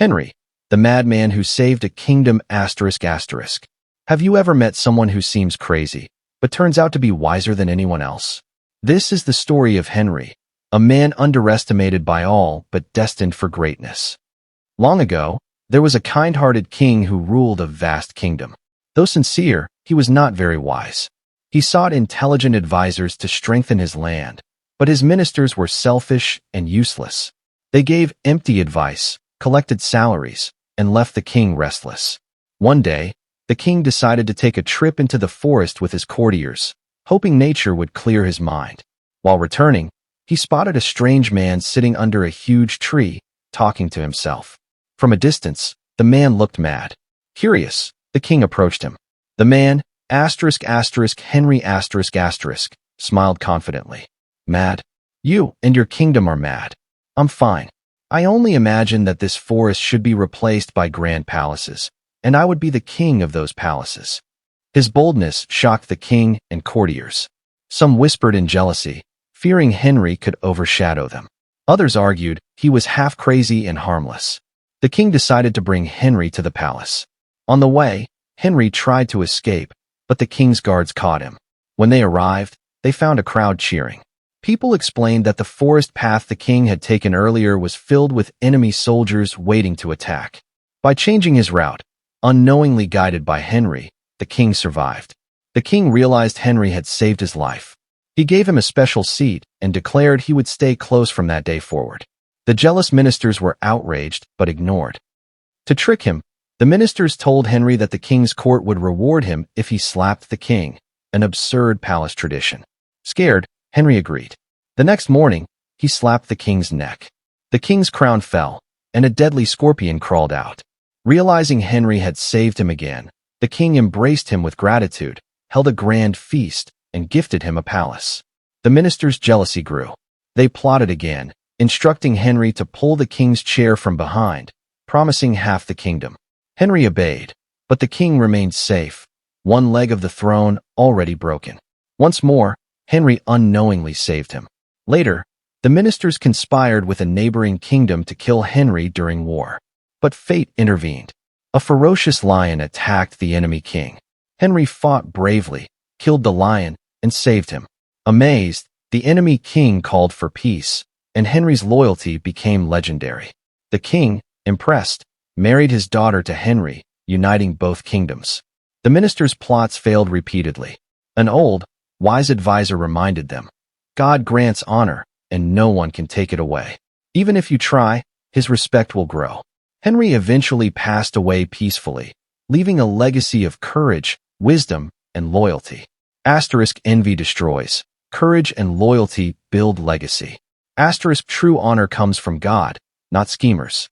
Henry, the madman who saved a kingdom asterisk asterisk. Have you ever met someone who seems crazy, but turns out to be wiser than anyone else? This is the story of Henry, a man underestimated by all but destined for greatness. Long ago, there was a kind-hearted king who ruled a vast kingdom. Though sincere, he was not very wise. He sought intelligent advisors to strengthen his land, but his ministers were selfish and useless. They gave empty advice, collected salaries, and left the king restless. One day, the king decided to take a trip into the forest with his courtiers, hoping nature would clear his mind. While returning, he spotted a strange man sitting under a huge tree, talking to himself. From a distance, the man looked mad. Curious, the king approached him. The man, Henry smiled confidently. Mad? You and your kingdom are mad. I'm fine. I only imagine that this forest should be replaced by grand palaces, and I would be the king of those palaces. His boldness shocked the king and courtiers. Some whispered in jealousy, fearing Henry could overshadow them. Others argued he was half crazy and harmless. The king decided to bring Henry to the palace. On the way, Henry tried to escape, but the king's guards caught him. When they arrived, they found a crowd cheering. People explained that the forest path the king had taken earlier was filled with enemy soldiers waiting to attack. By changing his route, unknowingly guided by Henry, the king survived. The king realized Henry had saved his life. He gave him a special seat and declared he would stay close from that day forward. The jealous ministers were outraged but ignored. To trick him, the ministers told Henry that the king's court would reward him if he slapped the king, an absurd palace tradition. Scared, Henry agreed. The next morning, he slapped the king's neck. The king's crown fell, and a deadly scorpion crawled out. Realizing Henry had saved him again, the king embraced him with gratitude, held a grand feast, and gifted him a palace. The ministers' jealousy grew. They plotted again, instructing Henry to pull the king's chair from behind, promising half the kingdom. Henry obeyed, but the king remained safe, one leg of the throne already broken. Once more, Henry unknowingly saved him. Later, the ministers conspired with a neighboring kingdom to kill Henry during war. But fate intervened. A ferocious lion attacked the enemy king. Henry fought bravely, killed the lion, and saved him. Amazed, the enemy king called for peace, and Henry's loyalty became legendary. The king, impressed, married his daughter to Henry, uniting both kingdoms. The ministers' plots failed repeatedly. An old, wise advisor reminded them, God grants honor, and no one can take it away. Even if you try, his respect will grow. Henry eventually passed away peacefully, leaving a legacy of courage, wisdom, and loyalty. Envy destroys. Courage and loyalty build legacy. True honor comes from God, not schemers.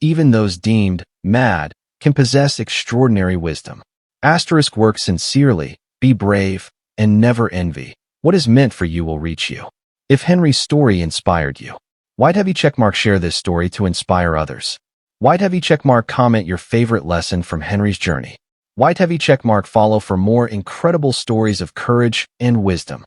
Even those deemed mad can possess extraordinary wisdom. Work sincerely, be brave, and never envy. What is meant for you will reach you. If Henry's story inspired you, White Heavy Checkmark share this story to inspire others. White Heavy Checkmark comment your favorite lesson from Henry's journey. White Heavy Checkmark follow for more incredible stories of courage and wisdom.